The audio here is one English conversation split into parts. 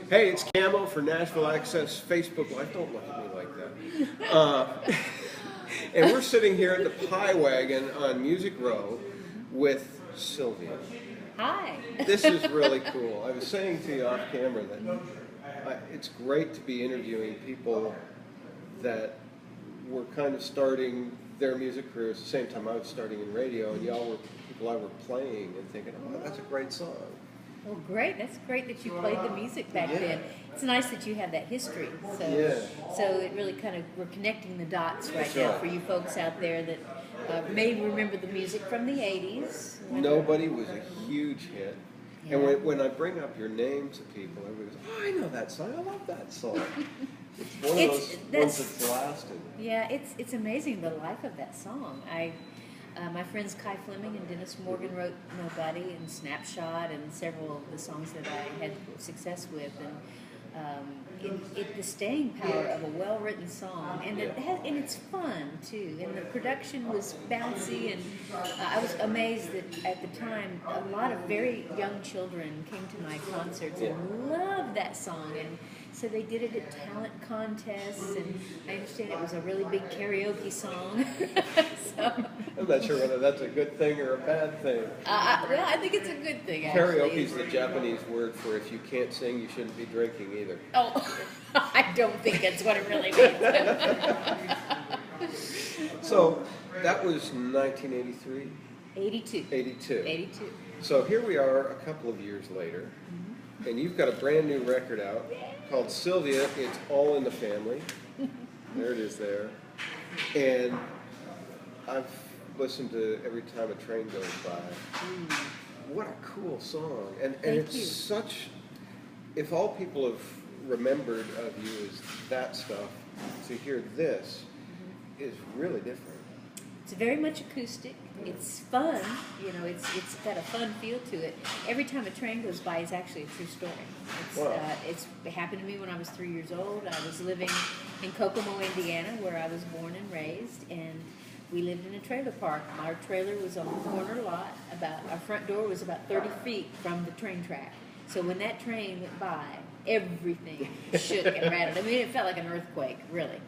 Hey, it's Camo for Nashville Access Facebook Live. Don't look at me like that. And we're sitting here at the Pie Wagon on Music Row with Sylvia. Hi. This is really cool. I was saying to you off camera that it's great to be interviewing people that were kind of starting their music careers at the same time I was starting in radio, and y'all were people I were playing and thinking, oh, that's a great song. Well, great. That's great that you played the music back then. It's nice that you have that history. So it really kind of, we're connecting the dots right now for you folks out there that may remember the music from the 80s. Nobody was a huge hit. Yeah. And when I bring up your name to people, everybody goes, oh, I know that song. I love that song. It's one of those ones that's lasted. Yeah, it's amazing the life of that song. My friends Kai Fleming and Dennis Morgan wrote Nobody and Snapshot and several of the songs that I had success with. And the staying power of a well-written song, and it's fun too. And the production was bouncy, and I was amazed that at the time a lot of very young children came to my concerts and loved that song. And so they did it at talent contests, and I understand it was a really big karaoke song. I'm not sure whether that's a good thing or a bad thing. Well, I think it's a good thing, actually. Karaoke is the Japanese word for if you can't sing, you shouldn't be drinking either. Oh, I don't think that's what it really means. So that was 1983? 82. 82. 82. So here we are a couple of years later, and you've got a brand new record out called Sylvia, It's All in the Family. There it is there. And I've listened to Every Time a Train Goes By. What a cool song. And it's such, if all people have remembered of you as that stuff, to hear this is really different. It's very much acoustic. It's fun. You know, it's got a fun feel to it. Every Time a Train Goes By is actually a true story. It happened to me when I was 3 years old. I was living in Camo, Indiana, where I was born and raised, and we lived in a trailer park. Our trailer was on the corner lot. Our front door was about 30 feet from the train track. So when that train went by, everything shook and rattled. I mean, it felt like an earthquake, really.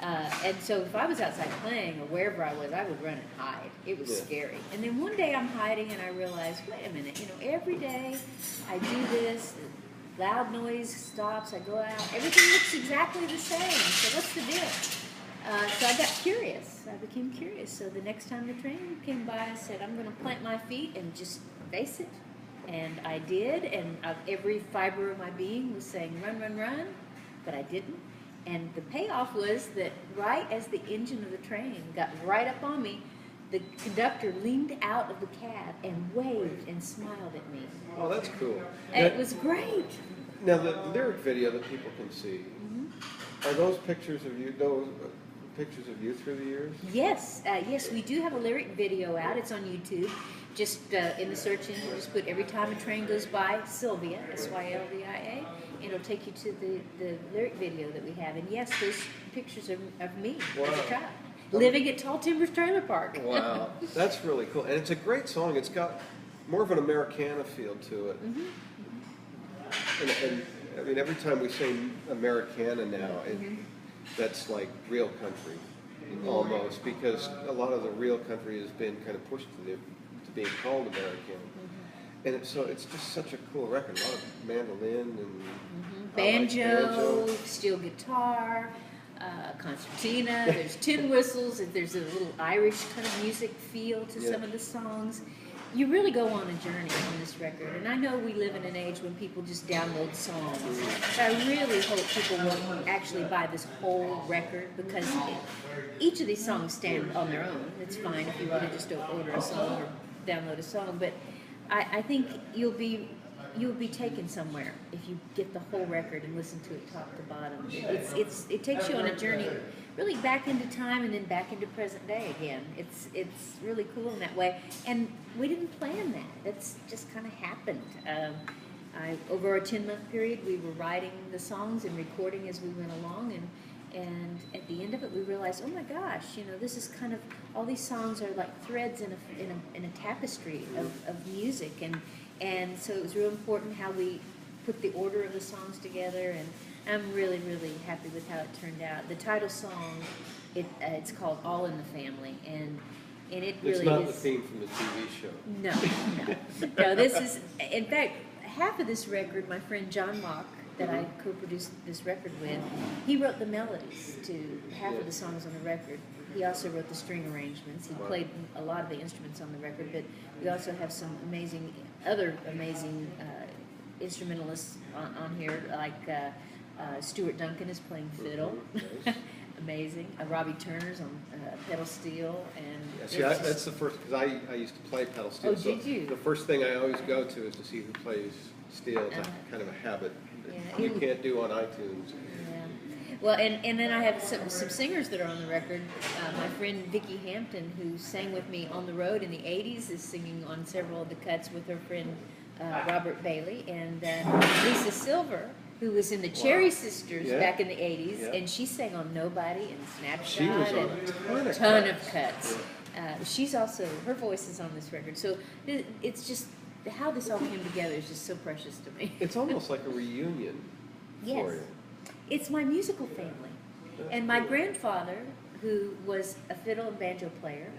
And so if I was outside playing or wherever I was, I would run and hide. It was scary. And then one day I'm hiding and I realized, wait a minute, every day I do this, loud noise stops, I go out, everything looks exactly the same. So what's the deal? So I got curious. I became curious. So the next time the train came by, I said, I'm going to plant my feet and just face it. And I did, and every fiber of my being was saying, run, run, run, but I didn't. And the payoff was that right as the engine of the train got right up on me, the conductor leaned out of the cab and waved and smiled at me. Oh, that's cool. And it was great. Now, the lyric video that people can see, are those pictures of you, through the years? Yes, yes, we do have a lyric video out. It's on YouTube. Just in the search engine, just put Every Time a Train Goes By, Sylvia, Sylvia. It'll take you to the lyric video that we have. And yes, there's pictures of me as a child, living at Tall Timbers Trailer Park. Wow, that's really cool. And it's a great song. It's got more of an Americana feel to it. And I mean, every time we say Americana now, that's like real country, almost, because a lot of the real country has been kind of pushed to being called American. And so it's just such a cool record. A lot of mandolin and banjo, steel guitar, concertina. There's tin whistles. There's a little Irish kind of music feel to some of the songs. You really go on a journey on this record. And I know we live in an age when people just download songs. But I really hope people will actually buy this whole record, because each of these songs stand on their own. It's fine if you want to just order a song or download a song, but I think you'll be taken somewhere if you get the whole record and listen to it top to bottom. It takes you on a journey really back into time and then back into present day again. It's really cool in that way, and we didn't plan that. That's just kind of happened. Over a 10-month period, we were writing the songs and recording as we went along, and at the end of it, we realized, oh my gosh, this is kind of, all these songs are like threads in a tapestry of music, and so it was real important how we put the order of the songs together, and I'm really, really happy with how it turned out. The title song, it's called "All in the Family," and it really It's not is. the theme from the TV show. No. No, this is, in fact, half of this record, my friend John Mock, that I co-produced this record with, he wrote the melodies to half of the songs on the record. He also wrote the string arrangements. He played a lot of the instruments on the record, but we also have some other amazing instrumentalists on here, like Stuart Duncan is playing fiddle. Nice. Amazing. Robbie Turner's on pedal steel, and Yeah, see, that's the first, because I used to play pedal steel. Oh, did you? The first thing I always go to is to see who plays steel. It's kind of a habit that you can't do on iTunes. Yeah. Well, and then I have some singers that are on the record. My friend Vicki Hampton, who sang with me on the road in the 80s, is singing on several of the cuts with her friend Robert Bailey, and Lisa Silver, who was in the Cherry Sisters back in the 80s, and she sang on Nobody and Snapshot. She was on and a ton of cuts. She's also, her voice is on this record. So it's just, how this all came together is just so precious to me. It's almost like a reunion for you. It's my musical family. And my grandfather, who was a fiddle and banjo player,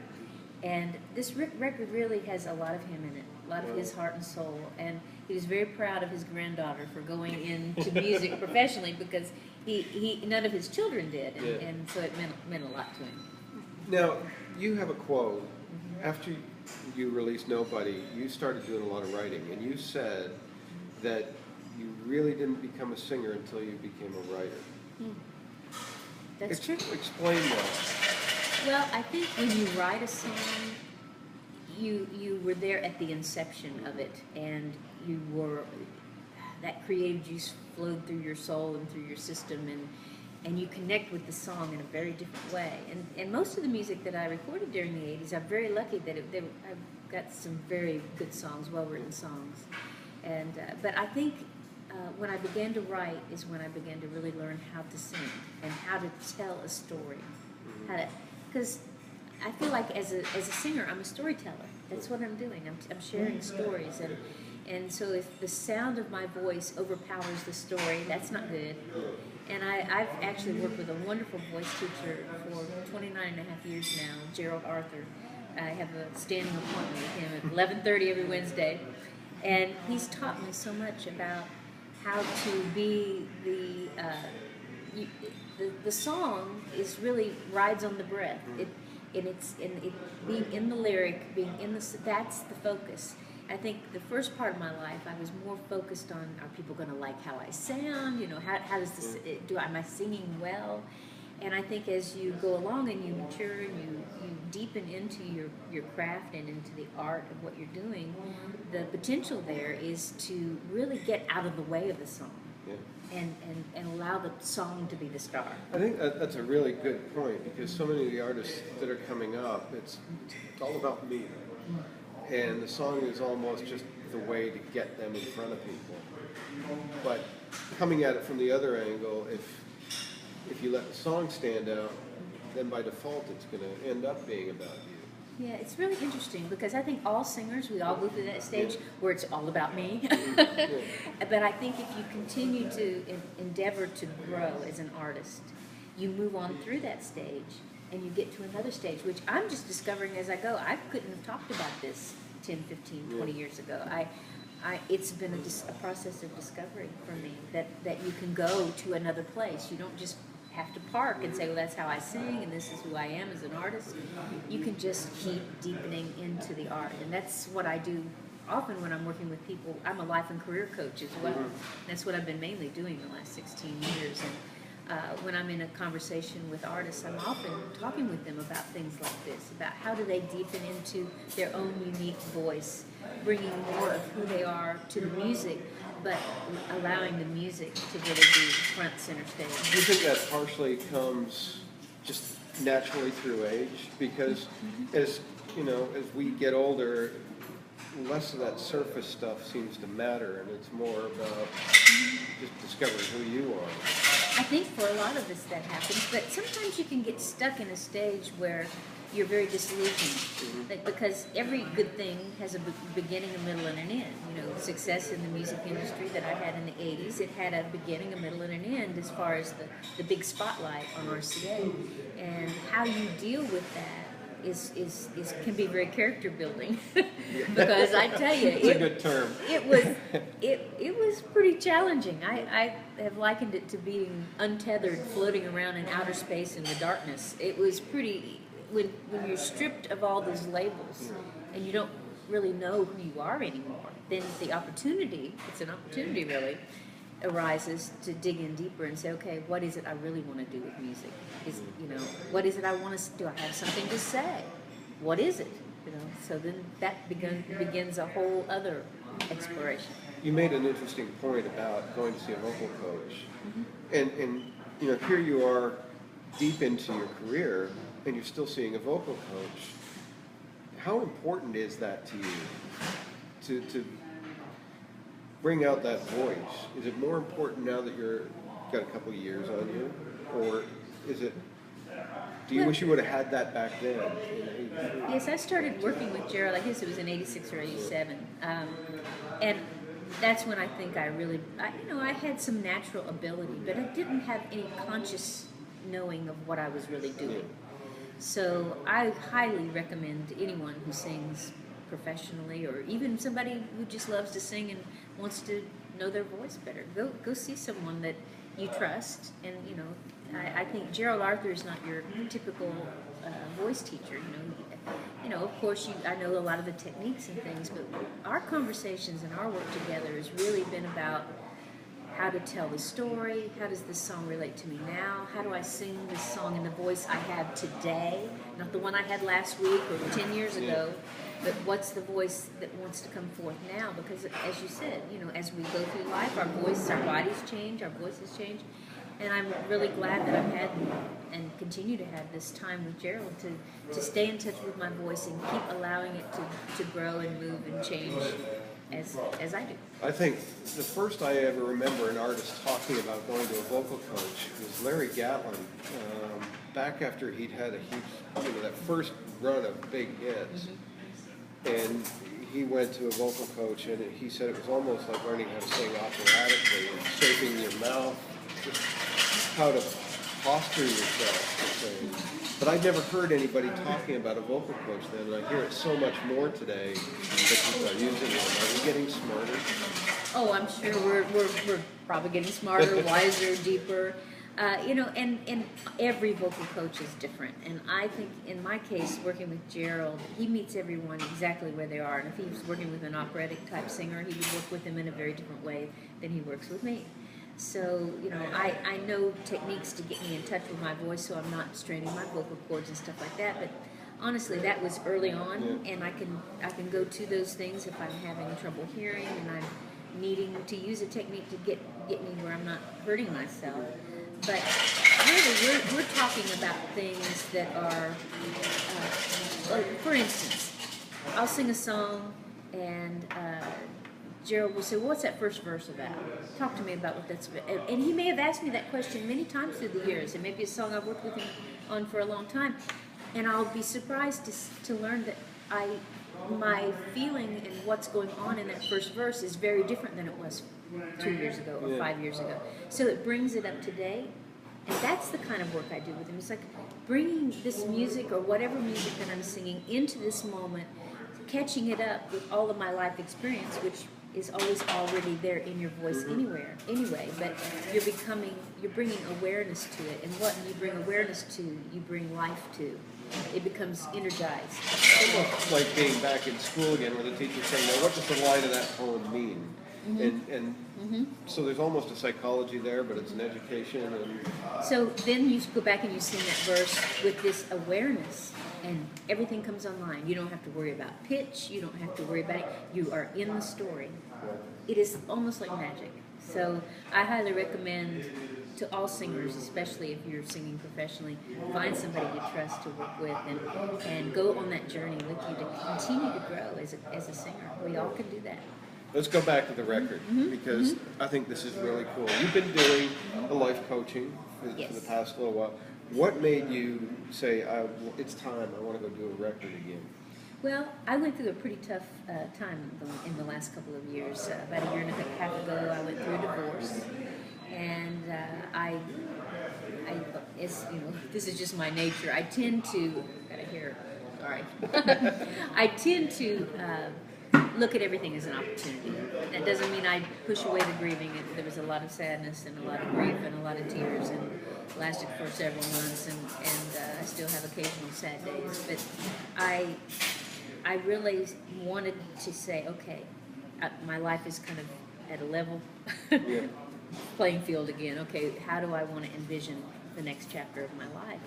and this record really has a lot of him in it, a lot of his heart and soul. And he was very proud of his granddaughter for going into music professionally, because he none of his children did, and so it meant a lot to him. Now, you have a quote. After you released Nobody, you started doing a lot of writing, and you said that you really didn't become a singer until you became a writer. That's true. Explain that. Well, I think when you write a song, you were there at the inception of it, and that creative juice flowed through your soul and through your system, and you connect with the song in a very different way. And most of the music that I recorded during the 80s, I'm very lucky that I've got some very good songs, well-written songs. And but I think when I began to write is when I began to really learn how to sing and how to tell a story. Because I feel like as a singer, I'm a storyteller. That's what I'm doing. I'm sharing stories, and so if the sound of my voice overpowers the story, that's not good. And I've actually worked with a wonderful voice teacher for 29 and a half years now, Gerald Arthur. I have a standing appointment with him at 11:30 every Wednesday, and he's taught me so much about how to be the song is really rides on the breath. Being in the lyric, being in that's the focus. I think the first part of my life, I was more focused on, are people going to like how I sound? You know, how does this, am I singing well? And I think as you go along and you mature and you deepen into your craft and into the art of what you're doing, the potential there is to really get out of the way of the song. And allow the song to be the star. I think that's a really good point, because so many of the artists that are coming up, it's all about me. And the song is almost just the way to get them in front of people. But coming at it from the other angle, if you let the song stand out, then by default it's going to end up being about you. Yeah, it's really interesting, because I think all singers, we all go through that stage where it's all about me. But I think if you continue to endeavor to grow as an artist, you move on through that stage and you get to another stage, which I'm just discovering as I go. I couldn't have talked about this 10, 15, 20 years ago. It's been a process of discovery for me, that you can go to another place. You don't just have to park and say, well, that's how I sing and this is who I am as an artist. You can just keep deepening into the art, and that's what I do often when I'm working with people. I'm a life and career coach as well. That's what I've been mainly doing the last 16 years. And when I'm in a conversation with artists, I'm often talking with them about things like this, about how do they deepen into their own unique voice, bringing more of who they are to the music, but allowing the music to really be front center stage. Do you think that partially comes just naturally through age? Because as we get older, less of that surface stuff seems to matter, and it's more about just discovering who you are. I think for a lot of us that happens, but sometimes you can get stuck in a stage where you're very disillusioned. Like, because every good thing has a beginning, a middle, and an end. You know, success in the music industry that I had in the 80s, it had a beginning, a middle, and an end as far as the big spotlight on RCA. And how you deal with that is can be very character building. Because I tell you, it's a good term. It was pretty challenging. I have likened it to being untethered, floating around in outer space in the darkness. It was pretty, when you're stripped of all those labels and you don't really know who you are anymore, then the opportunity, it's an opportunity really, arises to dig in deeper and say, okay, what is it I really want to do with music? What is it I want to do? I have something to say. What is it? So then that begins a whole other exploration. You made an interesting point about going to see a vocal coach, and here you are, deep into your career, and you're still seeing a vocal coach. How important is that to you? To bring out that voice? Is it more important now that you've got a couple of years on you, or is it? Do you wish you would have had that back then? Yes, I started working with Gerald, I guess it was in 86 or 87. And that's when I think I had some natural ability, but I didn't have any conscious knowing of what I was really doing. So I highly recommend anyone who sings professionally, or even somebody who just loves to sing and wants to know their voice better, go see someone that you trust. And I think Gerald Arthur is not your typical voice teacher. Of course, I know a lot of the techniques and things, but our conversations and our work together has really been about how to tell the story. How does this song relate to me now? How do I sing this song in the voice I have today, not the one I had last week or 10 years ago, but what's the voice that wants to come forth now? Because as you said, as we go through life, our bodies change, our voices change. And I'm really glad that I've had and continue to have this time with Gerald to stay in touch with my voice and keep allowing it to grow and move and change as I do. I think the first I ever remember an artist talking about going to a vocal coach was Larry Gatlin, back after he'd had a huge, that first run of big hits. And he went to a vocal coach, and he said it was almost like learning how to sing operatically and shaping your mouth, just how to posture yourself to sing. But I'd never heard anybody talking about a vocal coach then, and I hear it so much more today that people are using it. Are we getting smarter? Oh, I'm sure we're probably getting smarter, wiser, deeper. And every vocal coach is different. And I think in my case, working with Gerald, he meets everyone exactly where they are. And if he was working with an operatic type singer, he would work with them in a very different way than he works with me. So, I know techniques to get me in touch with my voice so I'm not straining my vocal cords and stuff like that. But honestly, that was early on, and I can go to those things if I'm having trouble hearing and I'm needing to use a technique to get me where I'm not hurting myself. But really, we're talking about things that are, for instance, I'll sing a song and Gerald will say, well, what's that first verse about? Talk to me about what that's about. And he may have asked me that question many times through the years. It may be a song I've worked with him on for a long time. And I'll be surprised to learn that my feeling and what's going on in that first verse is very different than it was 2 years ago or 5 years ago. So it brings it up to date. And that's the kind of work I do with him. It's like bringing this music or whatever music that I'm singing into this moment, catching it up with all of my life experience, which is always already there in your voice anyway, but you're bringing awareness to it, and what you bring awareness to, you bring life to. It becomes energized. Almost like being back in school again, where the teacher's saying, "Now, what does the line of that poem mean?" So there's almost a psychology there, but it's an education. And so then you go back and you sing that verse with this awareness, and everything comes online. You don't have to worry about pitch. You don't have to worry about it. You are in the story. It is almost like magic. So I highly recommend to all singers, especially if you're singing professionally, find somebody you trust to work with and go on that journey with you to continue to grow as a singer. We all can do that. Let's go back to the record, because I think this is really cool. You've been doing the life coaching for the past little while. What made you say, it's time, I want to go do a record again? Well, I went through a pretty tough time in the last couple of years. About a year and a half ago, I went through a divorce, and it's, this is just my nature. I tend to, gotta hear, sorry. I tend to look at everything as an opportunity. That doesn't mean I push away the grieving. There was a lot of sadness and a lot of grief and a lot of tears, and it lasted for several months, and I still have occasional sad days. But I really wanted to say, okay, my life is kind of at a level Yeah. playing field again. Okay, how do I want to envision the next chapter of my life?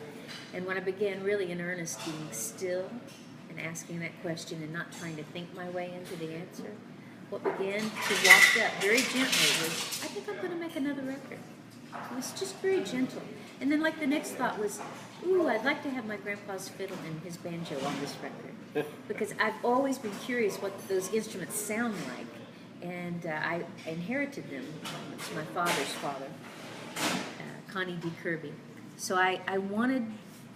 And when I began really in earnest being still and asking that question and not trying to think my way into the answer, what began to waft up very gently was, I think I'm going to make another record. It was just very gentle. And then like the next thought was, ooh, I'd like to have my grandpa's fiddle and his banjo on this record. Because I've always been curious what those instruments sound like. And I inherited them. It's my father's father, Connie D. Kirby. So I wanted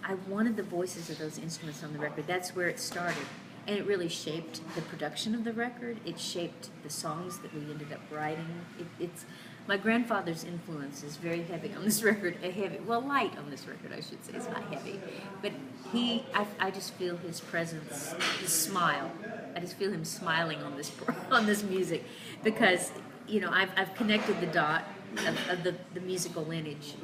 the voices of those instruments on the record. That's where it started. And it really shaped the production of the record. It shaped the songs that we ended up writing. My grandfather's influence is very heavy on this record. Light on this record, I should say. It's not heavy. But I just feel his presence, his smile. I just feel him smiling on this music, because I've connected the dot of the musical lineage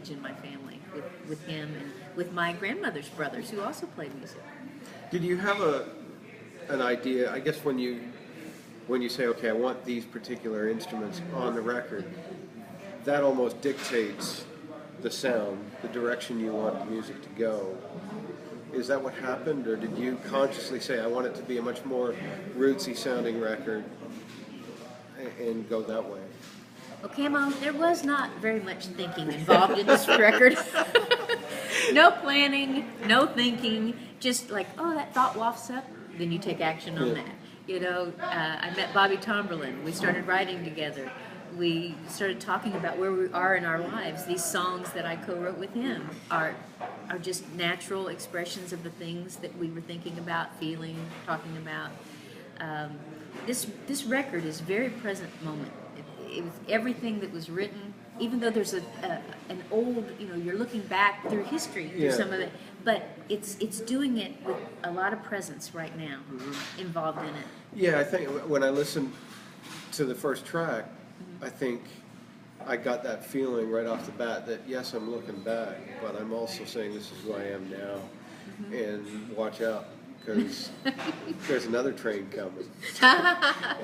in my family with him and with my grandmother's brothers who also played music. Did you have an idea, I guess when you say, okay, I want these particular instruments on the record, that almost dictates the sound, the direction you want the music to go. Is that what happened, or did you consciously say, I want it to be a much more rootsy sounding record and go that way? Well, Camo, there was not very much thinking involved in this record. No planning, no thinking, just like, oh, that thought wafts up, then you take action on that. I met Bobby Tomberlin. We started writing together. We started talking about where we are in our lives. These songs that I co-wrote with him are just natural expressions of the things that we were thinking about, feeling, talking about. This record is very present moment. It was everything that was written, even though there's an old, you're looking back through history through some of it, but it's doing it with a lot of presence right now involved in it. Yeah, I think when I listened to the first track, I think I got that feeling right off the bat that yes, I'm looking back, but I'm also saying this is who I am now, and watch out, because there's another train coming.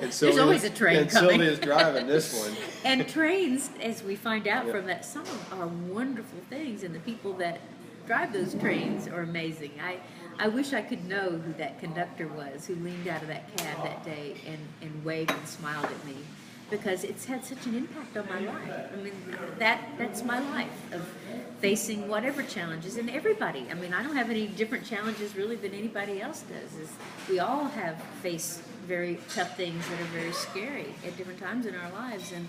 There's always a train coming. And Sylvia's driving this one. And trains, as we find out from that song, are wonderful things, and the people that drive those trains are amazing. I wish I could know who that conductor was who leaned out of that cab that day and waved and smiled at me, because it's had such an impact on my life. I mean, that's my life, of facing whatever challenges, and everybody. I mean, I don't have any different challenges really than anybody else does. We all have faced very tough things that are very scary at different times in our lives, and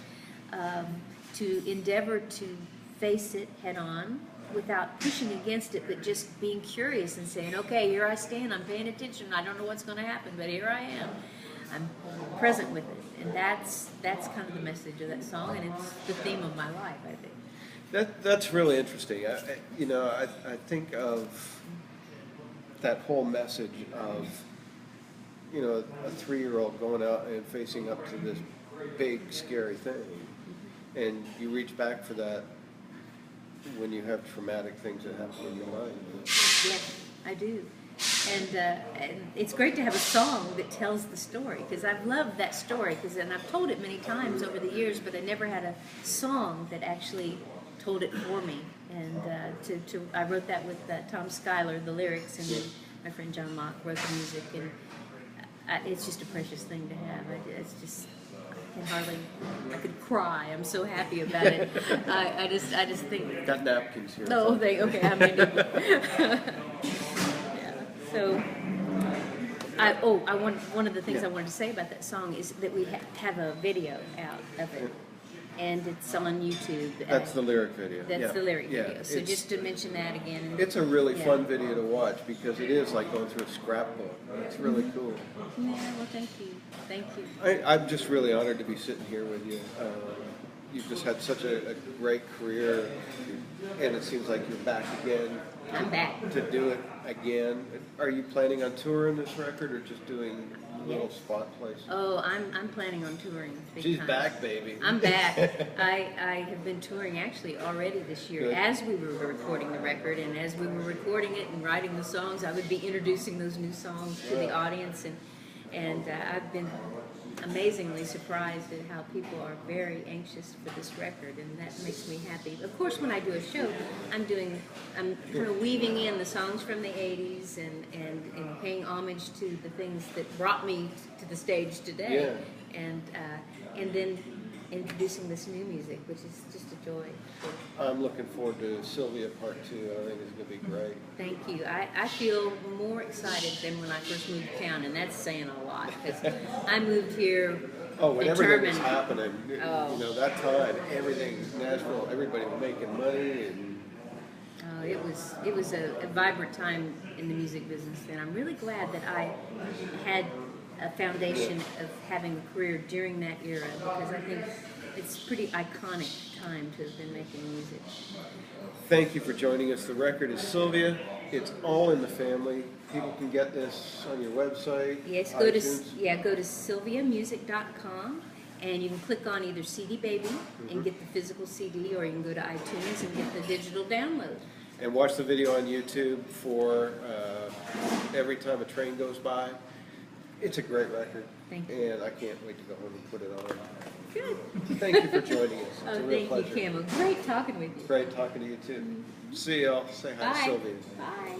to endeavor to face it head on without pushing against it, but just being curious and saying, okay, here I stand, I'm paying attention, I don't know what's going to happen, but here I am. I'm present with it, and that's kind of the message of that song, and it's the theme of my life, I think. That's really interesting. I think of that whole message of a 3-year-old going out and facing up to this big scary thing, and you reach back for that when you have traumatic things that happen in your life. Yes, I do. And it's great to have a song that tells the story, because I've loved that story, and I've told it many times over the years, but I never had a song that actually told it for me. And I wrote that with Tom Schuyler, the lyrics, and then my friend John Locke wrote the music, and it's just a precious thing to have. I could cry. I'm so happy about it. I just think. Got napkins here. No, okay, I'm gonna So, one of the things I wanted to say about that song is that we have a video out of it, and it's on YouTube. That's the lyric video. That's yeah. the lyric yeah. video. So just to mention that again. It's a really yeah. fun video to watch because it is like going through a scrapbook. It's really cool. Yeah, well, thank you. Thank you. I'm just really honored to be sitting here with you. You've just had such a great career, and it seems like you're back again. I'm back. To do it again. Are you planning on touring this record or just doing little spot places? Oh, I'm planning on touring. Big She's time. back, baby. I'm back. I have been touring actually already this year. Good. As we were recording the record and as we were recording it and writing the songs, I would be introducing those new songs to the audience, and I've been amazingly surprised at how people are very anxious for this record, and that makes me happy. Of course, when I do a show, I'm kind of weaving in the songs from the 80s and paying homage to the things that brought me to the stage today, and then introducing this new music, which is just a joy. I'm looking forward to Sylvia Part 2. I think it's going to be great. Thank you. I feel more excited than when I first moved to town, and that's saying a lot, because I moved here when everything was determined. happening, you know, that time, everything, Nashville, everybody was making money. And It was a vibrant time in the music business, and I'm really glad that I had a foundation of having a career during that era, because I think it's a pretty iconic time to have been making music. Thank you for joining us. The record is Sylvia. It's all in the family. People can get this on your website. Yes, go to sylviamusic.com, and you can click on either CD Baby and get the physical CD, or you can go to iTunes and get the digital download. And watch the video on YouTube for Every Time a Train Goes By. It's a great record. Thank you. And I can't wait to go home and put it on. Good. Thank you for joining us. It's a real Thank pleasure. you, Camo. Great talking with you. Great talking to you too. See y'all. Say hi to Bye. Sylvia. Bye.